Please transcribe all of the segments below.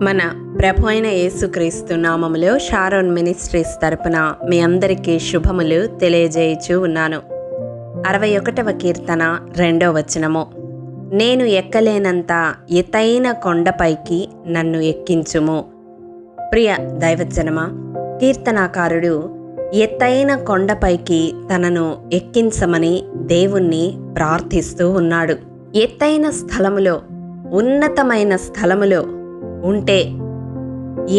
మన ప్రభు అయిన యేసుక్రీస్తు నామములో షారోన్ మినిస్ట్రీస్ తరపున మీ అందరికీ శుభములు తెలియజేయుచూ ఉన్నాను. 61వ కీర్తన 2వ వచనము. నేను ఎక్కలేనంత ఎత్తైన కొండపైకి నన్ను ఎక్కించుము. ప్రియ దైవజనమా, కీర్తనాకారుడు ఎత్తైన కొండపైకి తనను ఎక్కించమని దేవుణ్ణి ప్రార్థిస్తూ ఉన్నాడు. ఎత్తైన స్థలములో, ఉన్నతమైన స్థలములో ఉంటే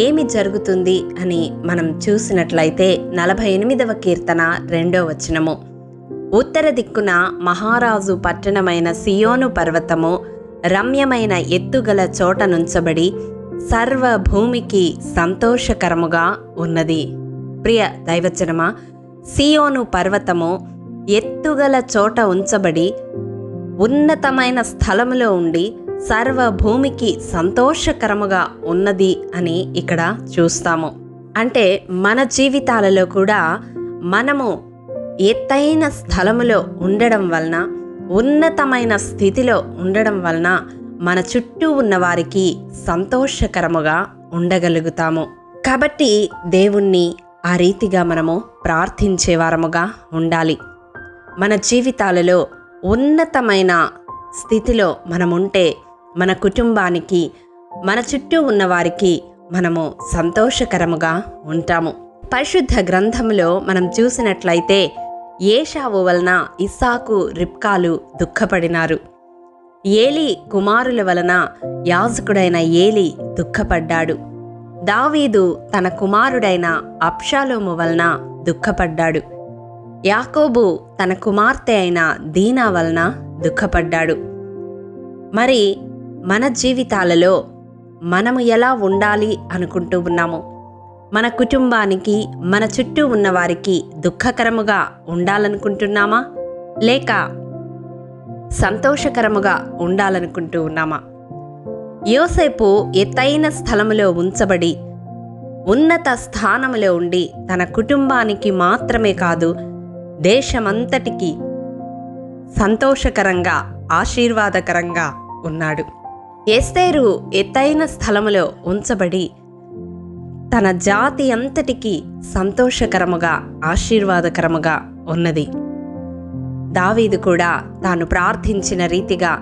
ఏమి జరుగుతుంది అని మనం చూసినట్లయితే 48వ కీర్తన 2వ వచనము. ఉత్తర దిక్కున మహారాజు పట్టణమైన సియోను పర్వతము రమ్యమైన ఎత్తుగల చోట నుంచబడి సర్వభూమికి సంతోషకరముగా ఉన్నది. ప్రియ దైవజనమా, సియోను పర్వతము ఎత్తుగల చోట ఉంచబడి ఉన్నతమైన స్థలములో ఉండి సర్వభూమికి సంతోషకరముగా ఉన్నది అని ఇక్కడ చూస్తాము. అంటే మన జీవితాలలో కూడా మనము ఎత్తైన స్థలములో ఉండడం వలన, ఉన్నతమైన స్థితిలో ఉండడం వలన మన చుట్టూ ఉన్న వారికి సంతోషకరముగా ఉండగలుగుతాము. కాబట్టి దేవుణ్ణి ఆ రీతిగా మనము ప్రార్థించేవారముగా ఉండాలి. మన జీవితాలలో ఉన్నతమైన స్థితిలో మనముంటే మన కుటుంబానికి, మన చుట్టూ ఉన్నవారికి మనము సంతోషకరముగా ఉంటాము. పరిశుద్ధ గ్రంథములో మనం చూసినట్లయితే ఏశావు వలన ఇస్సాకు, రిబ్కాలు దుఃఖపడినారు. ఏలీ కుమారుల వలన యాజకుడైన ఏలీ దుఃఖపడ్డాడు. దావీదు తన కుమారుడైన అబ్షాలోము వలన దుఃఖపడ్డాడు. యాకోబు తన కుమార్తె అయిన దీనా వలన దుఃఖపడ్డాడు. మరి మన జీవితాలలో మనము ఎలా ఉండాలి అనుకుంటూ ఉన్నాము? మన కుటుంబానికి, మన చుట్టూ ఉన్నవారికి దుఃఖకరముగా ఉండాలనుకుంటున్నామా, లేక సంతోషకరముగా ఉండాలనుకుంటూ ఉన్నామా? యోసేపు ఎత్తైన స్థలములో ఉంచబడి ఉన్నత స్థానములో ఉండి తన కుటుంబానికి మాత్రమే కాదు, దేశమంతటికి సంతోషకరంగా, ఆశీర్వాదకరంగా ఉన్నాడు. ఎస్తేరు ఎత్తైన స్థలములో ఉంచబడి తన జాతి అంతటికి సంతోషకరముగా, ఆశీర్వాదకరముగా ఉన్నది. దావీదు కూడా తాను ప్రార్థించిన రీతిగా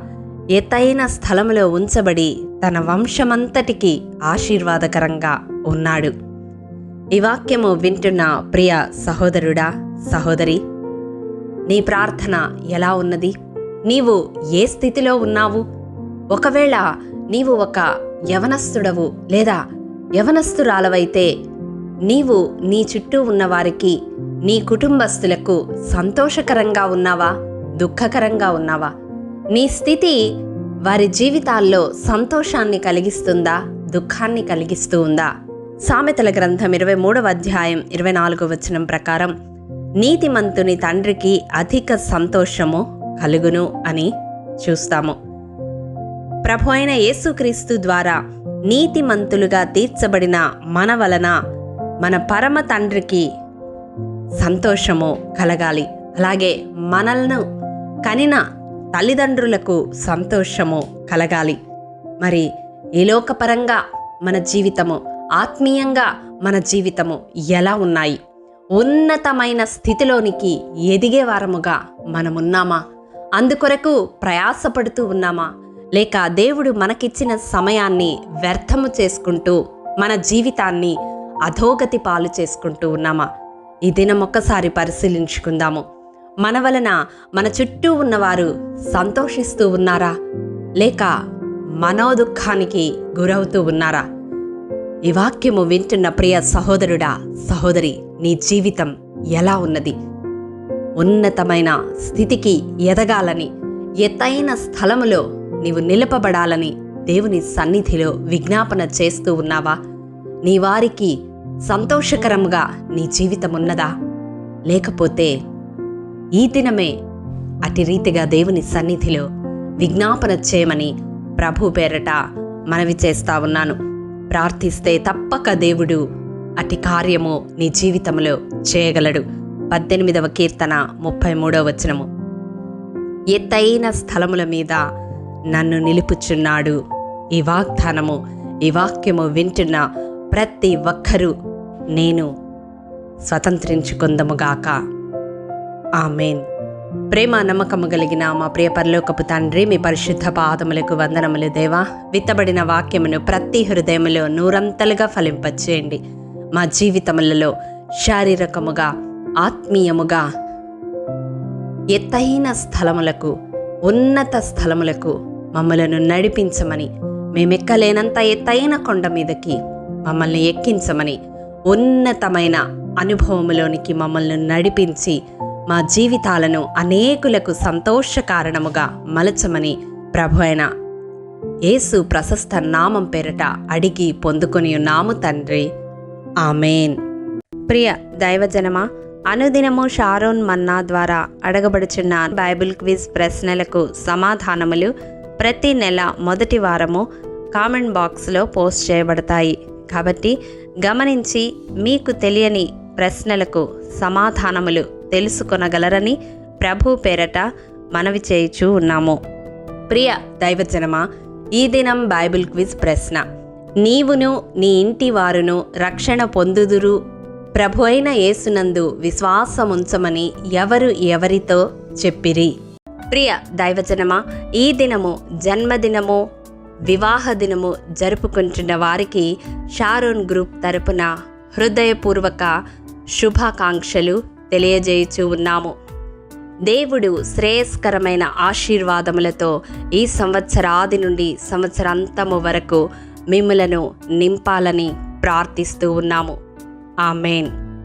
ఎత్తైన స్థలములో ఉంచబడి తన వంశమంతటికి ఆశీర్వాదకరంగా ఉన్నాడు. ఈ వాక్యము వింటున్న ప్రియ సహోదరుడా, సహోదరి, నీ ప్రార్థన ఎలా ఉన్నది? నీవు ఏ స్థితిలో ఉన్నావు? ఒకవేళ నీవు ఒక యవనస్తుడవు లేదా యవనస్తురాలవైతే నీవు నీ చుట్టూ ఉన్నవారికి, నీ కుటుంబస్తులకు సంతోషకరంగా ఉన్నావా, దుఃఖకరంగా ఉన్నావా? నీ స్థితి వారి జీవితాల్లో సంతోషాన్ని కలిగిస్తుందా, దుఃఖాన్ని కలిగిస్తూ ఉందా? సామెతల గ్రంథం 23వ అధ్యాయం 24వ వచనం ప్రకారం నీతిమంతుని తండ్రికి అధిక సంతోషము కలుగును అని చూస్తాము. ప్రభు అయిన యేసుక్రీస్తు ద్వారా నీతిమంతులుగా తీర్చబడిన మన వలన మన పరమ తండ్రికి సంతోషము కలగాలి. అలాగే మనల్ని కనిన తల్లిదండ్రులకు సంతోషము కలగాలి. మరి ఈ లోకపరంగా మన జీవితము, ఆత్మీయంగా మన జీవితము ఎలా ఉన్నాయి? ఉన్నతమైన స్థితిలోనికి ఎదిగే వారముగా మనమున్నామా? అందుకొరకు ప్రయాసపడుతూ ఉన్నామా? లేక దేవుడు మనకిచ్చిన సమయాన్ని వ్యర్థము చేసుకుంటూ మన జీవితాన్ని అధోగతి పాలు చేసుకుంటూ ఉన్నామా? ఈ దినం ఒక్కసారి పరిశీలించుకుందాము. మన వలన మన చుట్టూ ఉన్నవారు సంతోషిస్తూ ఉన్నారా, లేక మనోదుఖానికి గురవుతూ ఉన్నారా? ఈ వాక్యము వింటున్న ప్రియ సహోదరుడా, సహోదరి, నీ జీవితం ఎలా ఉన్నది? ఉన్నతమైన స్థితికి ఎదగాలని, ఎత్తైన స్థలములో నీవు నిలపబడాలని దేవుని సన్నిధిలో విజ్ఞాపన చేస్తూ ఉన్నావా? నీ వారికి సంతోషకరముగా నీ జీవితం ఉన్నదా? లేకపోతే ఈ దినమే అటు రీతిగా దేవుని సన్నిధిలో విజ్ఞాపన చేయమని ప్రభు పేరట మనవి చేస్తా ఉన్నాను. ప్రార్థిస్తే తప్పక దేవుడు అటి కార్యము నీ జీవితంలో చేయగలడు. 18వ కీర్తన 33వ వచనము. ఎత్తైన స్థలముల మీద నన్ను నిలుపుచున్నాడు. ఈ వాగ్దానము ఈ వాక్యము వింటున్న ప్రతి ఒక్కరూ నేను స్వతంత్రించుకుందముగాక. ఆమేన్. ప్రేమ నమ్మకము కలిగిన మా ప్రియ పరలోకపు తండ్రి, మీ పరిశుద్ధ పాదములకు వందనములు దేవా. విత్తబడిన వాక్యమును ప్రతి హృదయములో నూరంతలుగా ఫలింపచేయండి. మా జీవితములలో శారీరకముగా, ఆత్మీయముగా ఎత్తైన స్థలములకు, ఉన్నత స్థలములకు మమ్మలను నడిపించమని, మేమెక్కలేనంత ఎత్తైన కొండ మీదకి మమ్మల్ని ఎక్కించమని, ఉన్నతమైన అనుభవములోనికి మమ్మల్ని నడిపించి మా జీవితాలను అనేకులకు సంతోష కారణముగా మలచమని ప్రభు అయిన యేసు ప్రశస్త నామం పేరట అడిగి పొందుకొని ఉన్నాము తండ్రి. ఆమేన్. ప్రియ దైవజనమా, అనుదినము షారోన్ మన్నా ద్వారా అడగబడుచున్న బైబిల్ క్విజ్ ప్రశ్నలకు సమాధానములు ప్రతి నెల మొదటి వారము కామెంట్ బాక్స్లో పోస్ట్ చేయబడతాయి. కాబట్టి గమనించి మీకు తెలియని ప్రశ్నలకు సమాధానములు తెలుసుకొనగలరని ప్రభు పేరట మనవి చేయుచూ ఉన్నాము. ప్రియ దైవజనమా, ఈ దినం బైబిల్ క్విజ్ ప్రశ్న: నీవును నీ ఇంటి వారును రక్షణ పొందుదురు, ప్రభు అయిన యేసునందు విశ్వాసముంచమని ఎవరు ఎవరితో చెప్పిరి? ప్రియ దైవజనమా, ఈ దినము జన్మదినము, వివాహ దినము జరుపుకుంటున్న వారికి షారోన్ గ్రూప్ తరపున హృదయపూర్వక శుభాకాంక్షలు తెలియజేయుచూ ఉన్నాము. దేవుడు శ్రేయస్కరమైన ఆశీర్వాదములతో ఈ సంవత్సరాది నుండి సంవత్సరాంతము వరకు మిమ్ములను నింపాలని ప్రార్థిస్తూ ఉన్నాము. ఆమేన్.